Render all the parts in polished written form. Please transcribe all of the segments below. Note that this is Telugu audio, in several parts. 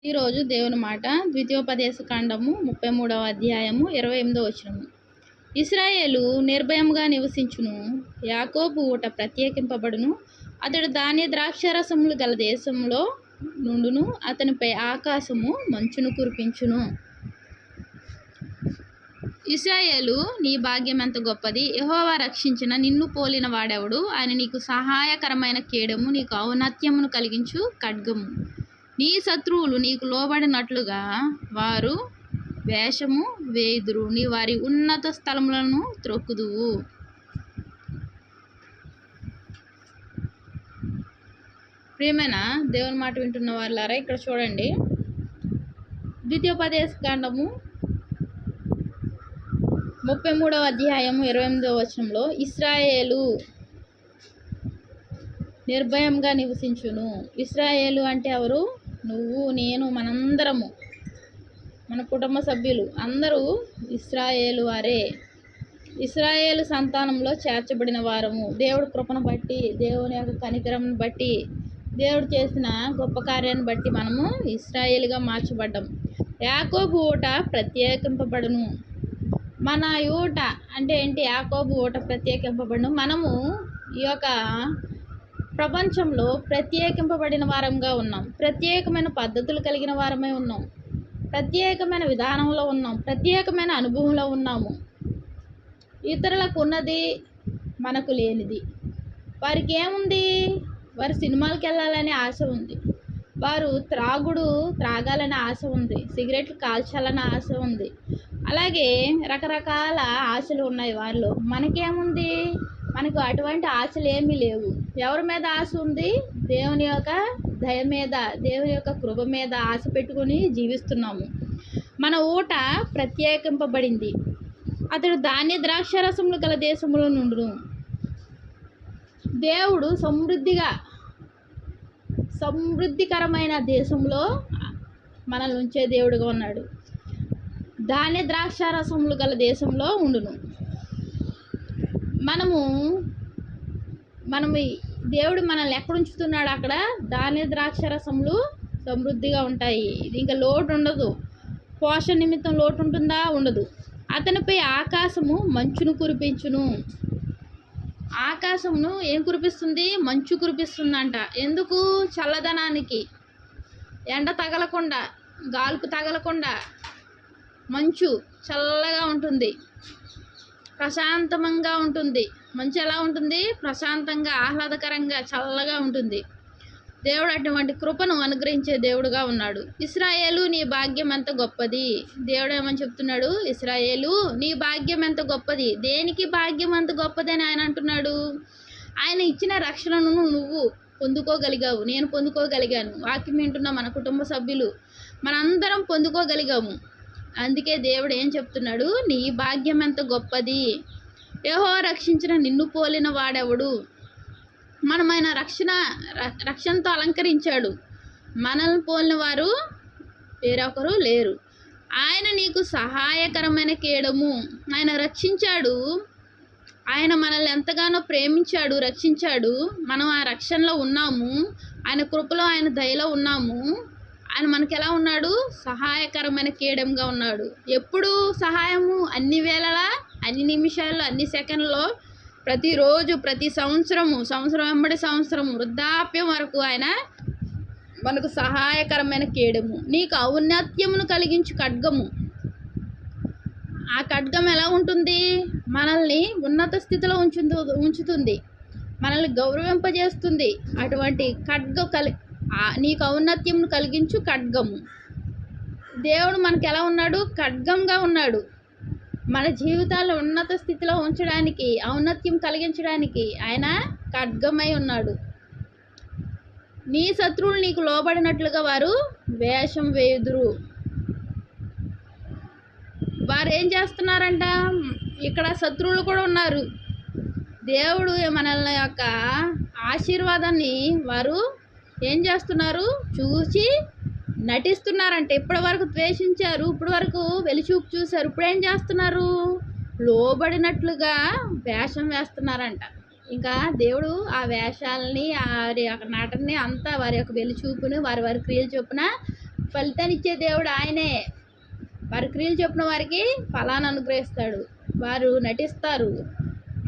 ఈరోజు దేవుని మాట ద్వితీయోపదేశ కాండము 33వ అధ్యాయము 28వ వచనము. ఇశ్రాయేలు నిర్భయముగా నివసించును, యాకోబు ఊట ప్రత్యేకింపబడును, అతడు ధాన్య ద్రాక్షారసములు గల దేశంలో నుండును, అతనిపై ఆకాశము మంచును కురిపించును. ఇశ్రాయేలు, నీ భాగ్యం ఎంత గొప్పది! యెహోవా రక్షించిన నిన్ను పోలిన వాడెవడు? ఆయన నీకు సహాయకరమైన కేడము, నీకు ఔన్నత్యమును కలిగించు ఖడ్గము. నీ శత్రువులు నీకు లోబడినట్లుగా వారు వేషము వేయుదురు, నీ వారి ఉన్నత స్థలములను త్రొక్కుదువు. ప్రియమైన దేవుని మాట వింటున్న వాళ్ళారా, ఇక్కడ చూడండి, ద్వితీయోపదేశ కాండము 33వ అధ్యాయము 28వ వచనంలో ఇశ్రాయేలు నిర్భయంగా నివసించును. ఇశ్రాయేలు అంటే ఎవరు? నువ్వు, నేను, మనందరము, మన కుటుంబ సభ్యులు అందరూ ఇశ్రాయేలు వారే. ఇశ్రాయేలు సంతానంలో చేర్చబడిన వారము. దేవుడి కృపను బట్టి, దేవుని యొక్క కనికరంను బట్టి, దేవుడు చేసిన గొప్ప కార్యాన్ని బట్టి మనము ఇశ్రాయేలుగా మార్చబడ్డాం. యాకోబు ఊట ప్రత్యేకింపబడును. మన ఊట అంటే ఏంటి? యాకోబు ఊట ప్రత్యేకింపబడును. మనము ఈ యొక్క ప్రపంచంలో ప్రత్యేకింపబడిన వారంగా ఉన్నాం. ప్రత్యేకమైన పద్ధతులు కలిగిన వారమే ఉన్నాం. ప్రత్యేకమైన విధానంలో ఉన్నాం. ప్రత్యేకమైన అనుభవంలో ఉన్నాము. ఇతరులకు ఉన్నది మనకు లేనిది. వారికి ఏముంది? వారు సినిమాలకు వెళ్ళాలనే ఆశ ఉంది, వారు త్రాగాలనే ఆశ ఉంది, సిగరెట్లు కాల్చాలనే ఆశ ఉంది, అలాగే రకరకాల ఆశలు ఉన్నాయి వారిలో. మనకేముంది? మనకు అటువంటి ఆశలు ఏమీ లేవు. ఎవరి మీద ఆశ ఉంది? దేవుని యొక్క దయ మీద, దేవుని యొక్క కృప మీద ఆశ పెట్టుకొని జీవిస్తున్నాము. మన ఊట ప్రత్యేకింపబడింది. అతడు ధాన్య ద్రాక్షారసములు గల దేశంలో నుండును. దేవుడు సమృద్ధికరమైన దేశంలో మనల్ని ఉంచే దేవుడుగా ఉన్నాడు. ధాన్య ద్రాక్షారసములు గల దేశంలో ఉండును. మనము దేవుడు మనల్ని ఎక్కడ ఉంచుతున్నాడు? అక్కడ ధాన్య ద్రాక్షారసములు సమృద్ధిగా ఉంటాయి. ఇది ఇంకా లోటు ఉండదు. పోషణ నిమిత్తం లోటు ఉంటుందా? ఉండదు. అతనిపై ఆకాశము మంచును కురిపించును. ఆకాశమును ఏం కురిపిస్తుంది? మంచు కురిపిస్తుందంట. ఎందుకు? చల్లదనానికి, ఎండ తగలకుండా, గాల్పు తగలకుండా మంచు చల్లగా ఉంటుంది, ప్రశాంతంగా ఉంటుంది. మంచు ఎలా ఉంటుంది? ప్రశాంతంగా, ఆహ్లాదకరంగా, చల్లగా ఉంటుంది. దేవుడు అటువంటి కృపను అనుగ్రహించే దేవుడుగా ఉన్నాడు. ఇశ్రాయేలు, నీ భాగ్యం ఎంత గొప్పది! దేవుడు ఏమని చెప్తున్నాడు? ఇశ్రాయేలు, నీ భాగ్యం ఎంత గొప్పది! దేనికి భాగ్యం ఎంత గొప్పది అని ఆయన అంటున్నాడు? ఆయన ఇచ్చిన రక్షణను నువ్వు పొందుకోగలిగావు, నేను పొందుకోగలిగాను. వాక్యం వింటున్న మన కుటుంబ సభ్యులు మనందరం పొందుకోగలిగాము. అందుకే దేవుడు ఏం చెప్తున్నాడు? నీ భాగ్యం ఎంత గొప్పది! యెహోవా రక్షించిన నిన్ను పోలిన వాడెవడు? మనమైన రక్షణతో అలంకరించాడు. మనల్ని పోలిన వారు వేరొకరు లేరు. ఆయన నీకు సహాయకరమైన కేడము. ఆయన రక్షించాడు. ఆయన మనల్ని ఎంతగానో ప్రేమించాడు, రక్షించాడు. మనం ఆ రక్షణలో ఉన్నాము. ఆయన కృపలో, ఆయన దయలో ఉన్నాము. ఆయన మనకి ఎలా ఉన్నాడు? సహాయకరమైన కేడంగా ఉన్నాడు. ఎప్పుడు సహాయము? అన్ని వేళలా, అన్ని నిమిషాల్లో, అన్ని సెకండ్లలో, ప్రతిరోజు, ప్రతి సంవత్సరం వెంబడి సంవత్సరం, వృద్ధాప్యం వరకు ఆయన మనకు సహాయకరమైన కేడము. నీకు ఔన్నత్యమును కలిగించు ఖడ్గము. ఆ ఖడ్గం ఎలా ఉంటుంది? మనల్ని ఉన్నత స్థితిలో ఉంచుతుంది, మనల్ని గౌరవింపజేస్తుంది. అటువంటి నీకు ఔన్నత్యమును కలిగించు ఖడ్గము. దేవుడు మనకు ఎలా ఉన్నాడు? ఖడ్గంగా ఉన్నాడు. మన జీవితాల్లో ఉన్నత స్థితిలో ఉంచడానికి, ఔన్నత్యం కలిగించడానికి ఆయన ఖడ్గమై ఉన్నాడు. నీ శత్రువులు నీకు లోబడినట్లుగా వారు వేషం వేయుదురు. వారు ఏం చేస్తున్నారంట? ఇక్కడ శత్రువులు కూడా ఉన్నారు. దేవుడు మనల్ని యొక్క ఆశీర్వాదాన్ని వారు ఏం చేస్తున్నారు? చూసి నటిస్తున్నారంట. ఇప్పటి వరకు ద్వేషించారు, ఇప్పటి వరకు వెలిచూపు చూశారు. ఇప్పుడు ఏం చేస్తున్నారు? లోబడినట్లుగా వేషం వేస్తున్నారంట. ఇంకా దేవుడు ఆ వేషాలని, వారి యొక్క నటనని అంతా, వారి యొక్క వెలిచూపుని, వారి క్రియలు చొప్పున ఫలితాన్ని ఇచ్చే దేవుడు ఆయనే. వారి క్రియలు చెప్పిన వారికి ఫలాన్ని అనుగ్రహిస్తాడు. వారు నటిస్తారు,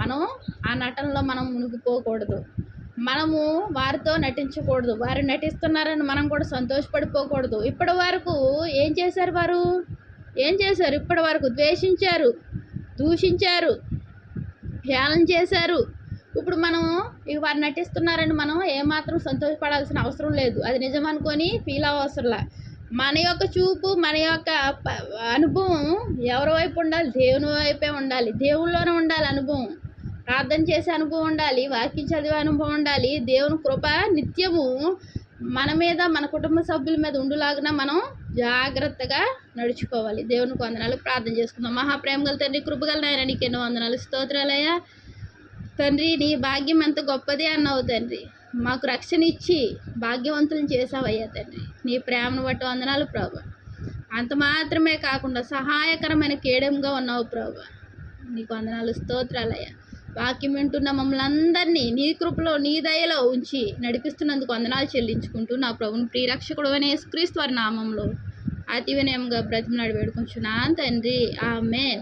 మనం ఆ నటనలో మనం మునిగిపోకూడదు. మనము వారితో నటించకూడదు. వారు నటిస్తున్నారని మనం కూడా సంతోషపడిపోకూడదు. ఇప్పటి వరకు ఏం చేశారు? ఇప్పటి వరకు ద్వేషించారు, దూషించారు, హేళన చేశారు. ఇప్పుడు మనం వారు నటిస్తున్నారని మనం ఏమాత్రం సంతోషపడాల్సిన అవసరం లేదు. అది నిజం అనుకొని ఫీల్ అవ్వసరంలా. మన యొక్క చూపు, మన యొక్క అనుభవం ఎవరి వైపు ఉండాలి? దేవుని వైపే ఉండాలి. దేవుళ్ళలోనే ఉండాలి అనుభవం. ప్రార్థన చేసే అనుభవం ఉండాలి, వాక్యం చదివే అనుభవం ఉండాలి. దేవుని కృప నిత్యము మన మీద, మన కుటుంబ సభ్యుల మీద ఉండులాగా మనం జాగ్రత్తగా నడుచుకోవాలి. దేవునికి వందనాలు. ప్రార్థన చేసుకుందాం. మహాప్రేమ గల తండ్రి, కృపగల నాయన, నీకు ఎన్నో వందనాలు, స్తోత్రాలయ్యా. తండ్రి, నీ భాగ్యం ఎంత గొప్పది అన్నావు తండ్రి. మాకు రక్షణ ఇచ్చి భాగ్యవంతులను చేసావయ్యా తండ్రి. నీ ప్రేమను బట్టి వందనాలు ప్రభు. అంత మాత్రమే కాకుండా సహాయకరమైన కేడంగా ఉన్నావు ప్రభు. నీకు వందనాలు, స్తోత్రాలయ్యా. వాక్యం వింటున్న మమ్మల్ని అందరినీ నీ కృపలో, నీ దయలో ఉంచి నడిపిస్తున్నందుకు వందనాలు చెల్లించుకుంటూ నా ప్రభుని ప్రియరక్షకుడు అనే యేసుక్రీస్తు వారి నామంలో అతి వినయంగా బ్రతిమలాడి వేడుకుంటున్నాను తండ్రి. ఆమేన్.